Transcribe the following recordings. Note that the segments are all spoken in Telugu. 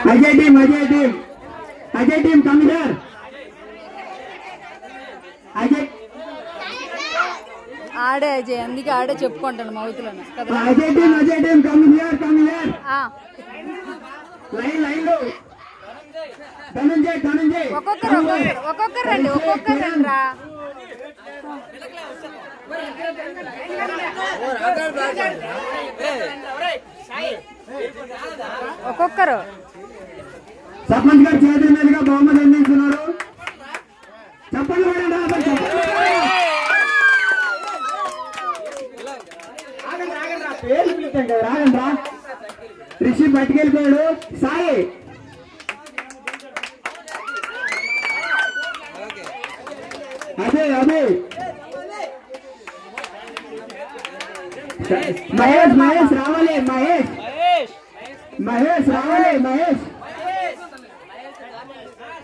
Ajay team, Ajay team, come here. Ajay. ఆడే అజయ్ అందుకే ఆడే చెప్పుకుంటాను మౌతులను Ajay team come here line లో ధనంజయ్ ఒక్కొక్కరు రండి రా ఒక్కొక్కరు సర్పంచ్ గారు చేతుల మీదుగా బహుమతి అందిస్తున్నారు. చెప్పండి రాగండ్రా రిషి పట్టుకెళ్ళిపోయాడు. సాయి అదే మహేష్ రావాలి.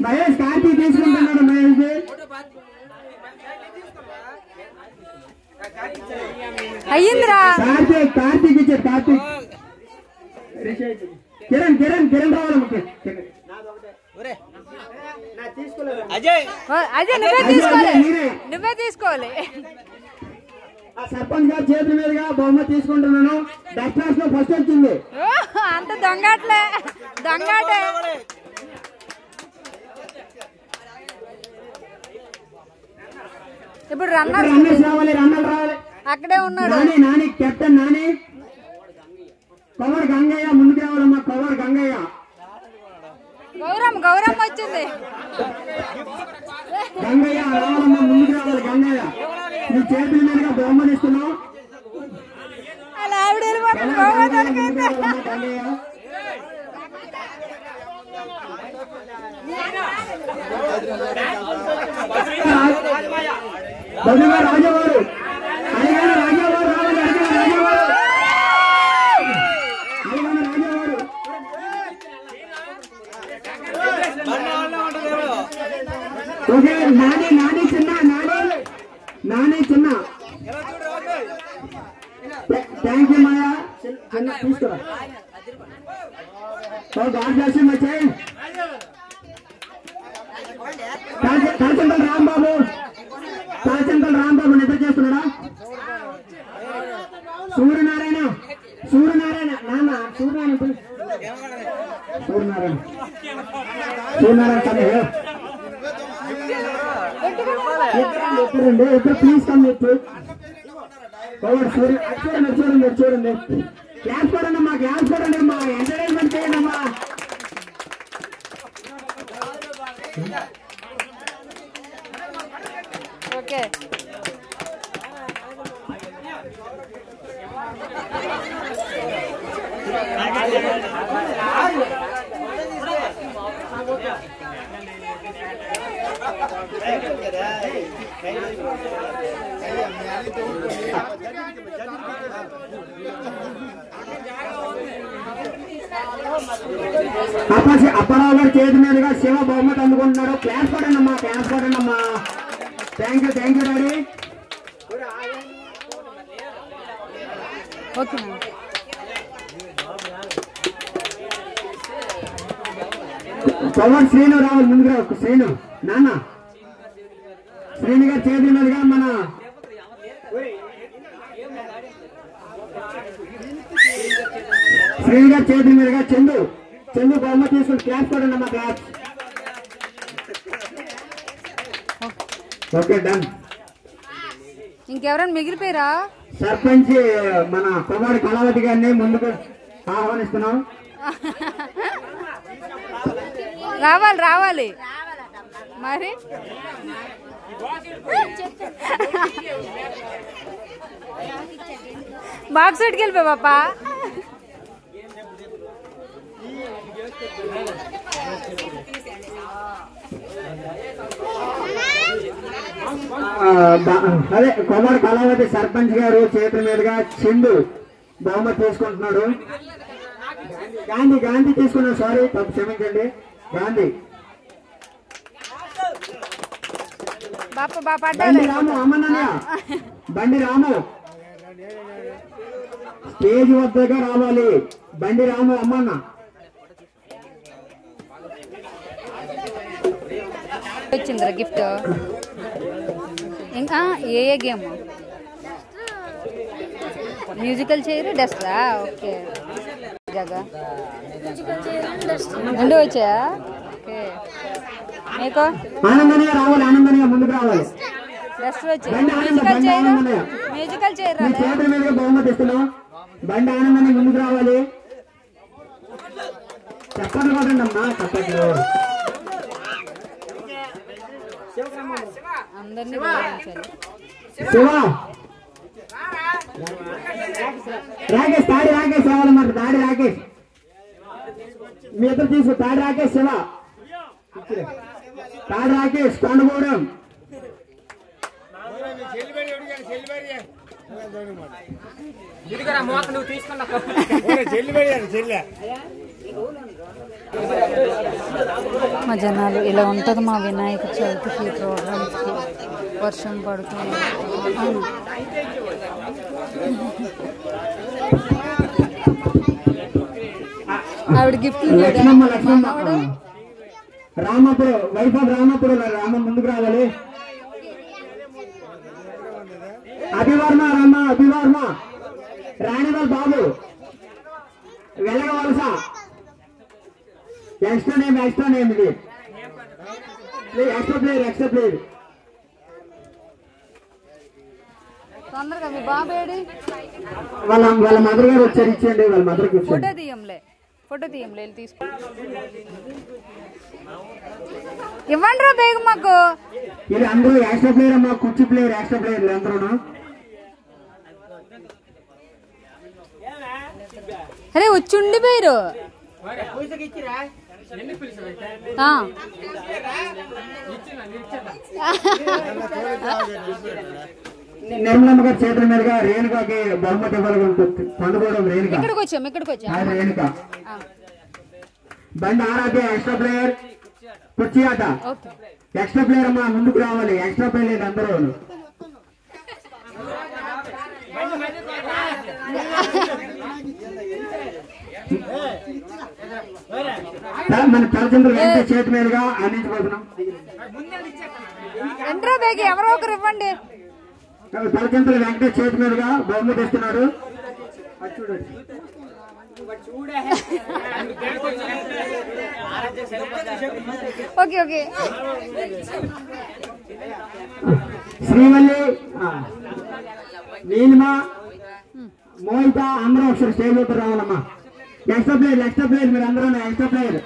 మహేష్ కార్తీక్ తీసుకుంటున్నాడు. అయ్యిందిరా కార్తీక్ ఇచ్చారు. కిరణ్ రావాలి. అజయ్ నువ్వే తీసుకోవాలి. సర్పంచ్ గారు చేతుల మీదుగా బహుమతి తీసుకుంటున్నాను. డస్ట్ క్లాస్ లో ఫస్ట్ వచ్చింది. అంత దొంగాటే ఇప్పుడు రన్నర్స్ రావాలి. అక్కడే ఉన్నాడు. నాని కెప్టెన్ నాని. కవర్ గంగయ్య ముందుకు రావాలమ్మా. కవర్ గంగయ్య. గౌరమ్మ వచ్చింది. గంగయ్య రావాలమ్మా. ముందుకు రావాలి గంగయ్య. నీ చేతుల మీదుగా బహుమతి ఇస్తున్నావు. అలా ఆవిడ గంగయ్య రాజావారు ఓకే. నాని చిన్న థ్యాంక్ యూ మాయా. తీసుకురా. కాల్చంతల్ రాంబాబు నిద్ర చేస్తున్నాడా? సూర్యనారాయణ నాన్న సూర్యనారాయణ ఇద్దరు ప్లీజ్ కమ్ చూడండి. క్లాస్ కొడండి అమ్మా. ఎంటర్టైన్మెంట్ చేయండి అమ్మా. ఓకే అప్పారావు గారు చేతి మీదుగా శివ బహుమతి అందుకుంటున్నారు. క్లాస్ కొడండి అమ్మా. Thank you daddy. Okay Pawan Srinu రావాలి. ముందుగా శ్రీను నాన్న శ్రీను గారు చేతి మీదుగా మన శ్రీను గారు చేతి మీదుగా చందు బహుమతి తీసుకుని క్లాస్ కొడండి అమ్మా. Class okay done. ఇంకెవరైనా మిగిలిపోయారా? సర్పంచ్ మన కొమ్మడి కళావతి గారిని ముందుకు ఆహ్వానిస్తున్నాం. రావాలి మరి బాక్స్ పెట్టుకెళ్ళిపోయి పాపా. అదే కొమ్మడి కళావతి సర్పంచ్ గారు చేతుల మీదుగా చందు బహుమతి తీసుకుంటున్నాడు. గాంధీ తీసుకున్నాడు. సారీ తప్పు క్షమించండి. గాంధీ బండి రాము అమ్మన్నయ్య బండి రాము స్టేజ్ వద్దగా రావాలి. బండి రాము అమ్మన్న ఇచ్చిందిరా గిఫ్ట్? ఇంకా ఏ గేమ్? మ్యూజికల్ చైర్, డస్టా? ఓకే. జగా రెండు వచ్చాయా? ఓకే. మీకు ఆనందంగా రావాలి, ఆనందంగా ముందుకు రావాలి. డస్ట్ వచ్చాయి. మ్యూజికల్ చైర్, మ్యూజికల్ చైర్ మీ చేతుల మీదుగా బహుమతి ఇస్తున్నాం. బండి ఆనందంగా ముందుకు రావాలి. చెప్పండి కదండి అమ్మా, చెప్పండి. అందరినీ గౌరవించాలి. శివ రాకేష్, తాడి రాకేష్ రావాలన్నమాట. తాడి రాకేష్ మీ ఇద్దరు తీసు. తాడి రాకేష్, శివ, తాడి రాకేష్, కొండగూడెం. మా జనాలు ఇలా ఉంటుంది. మా వినాయక చవితికి ప్రోగ్రామ్స్కి వర్షం పడుతుంది. ఆవిడ gift Lakshmamma, Lakshmamma, Ramappudu wife of Ramappudu Rama ముందుకు రావాలి. అభివర్మ, రామ అభివర్మ, రాణివాల్ బాబు, వెలగవలస. ఎక్స్ట్రా నేమ్, ఎక్స్ట్రా నేమ్, ఇది ఎక్స్ట్రా ప్లేయర్, ఎక్స్ట్రా ప్లేయర్. తొందరగా మీ బాబేడి వాళ్ళ వాళ్ళ మదర్ గారు వచ్చారు, ఇచ్చేయండి. వాళ్ళ మదర్కి ఫోటో ఇచ్చేయండి. తీయంలే, ఫోటో తీయంలే, వెళ్ళి తీసుకో. ఇవ్వండి రా బేగ మాకు. ఇది అందరూ ఎక్స్ట్రా ప్లేయర్ అమ్మా, కుర్చీ ప్లేయర్, ఎక్స్ట్రా ప్లేయర్ అందరూ. అరే వచ్చి ఉండిపోయారు. నిర్మలమ్మ గారి చేతుల మీదుగా రేణుకాకి బహుమతి ఇవ్వాలనుకుంటుంది. పండుకోవడం రేణుక. ఇక్కడికి వచ్చాం. రేణుక బండి ఆరాధ్య, ఎక్స్ట్రా ప్లేయర్, కుర్చీ ఆట, ఎక్స్ట్రా ప్లేయర్ అమ్మా ముందుకు రావాలి. ఎక్స్ట్రా ప్లేయర్ అందరూ. మన తలచంద్రులు వెంకటేష్ చేతి మీదుగా అందించబోతున్నాం. ఎంట్రా బేగ ఎవరో ఒకరు ఇవ్వండి. తలచంద్రులు వెంకటేష్ చేతి మీదుగా బహుమతి ఇస్తున్నారు. Okay okay. శ్రీవల్లి, నీలిమ, మోహిత అందరూ ఒకసారి స్టేజ్ అవుతారు రావాలమ్మా. ఎక్స్ట్రా ప్లేయర్, ఎక్స్ట్రా ప్లేయర్ మీరు అందరూ. ఎక్స్ట్రా ప్లేయర్,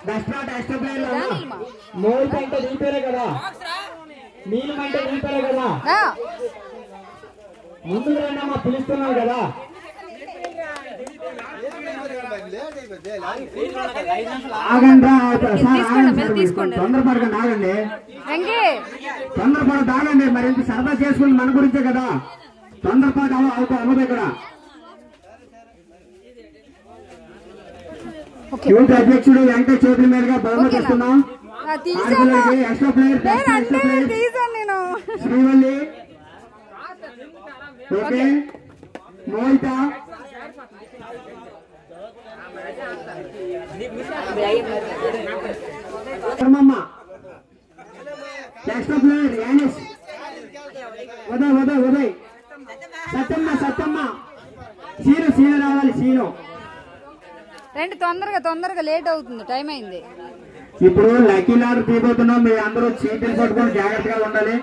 డస్ట్రాట్ ఎక్స్ట్రా ప్లేయర్. మోహిత అంటే దిగిపోయారే కదా, నీలిమ అంటే దిగిపోయారే కదా, ముందుకు రండమ్మా, పిలుస్తున్నావు కదా. ఆగండి, తొందరపడకండి, ఆగండి, తొందరపడదు, ఆగండి. మరి ఇంత సరదా చేసుకుని మన గురించే కదా, తొందరపాటు అవ్వదు ఇక్కడ. యూత్ అధ్యక్షుడు వెంకటేష్ చేతుల మీదుగా బహుమతి ఇస్తున్నాం. Extra player, Srivalli, okay, Mohitha, extra player, Yanis, Uday Uday Uday, Satyamma Satyamma, Seenu Seenu రావాలి, సీను. రండి తొందరగా లేట్ అవుతుంది, టైం అయింది. ఇప్పుడు లక్కీ లాడర్ తీయబోతున్నాం. మీరు అందరూ చీటీలు పట్టుకొని జాగ్రత్తగా ఉండాలి.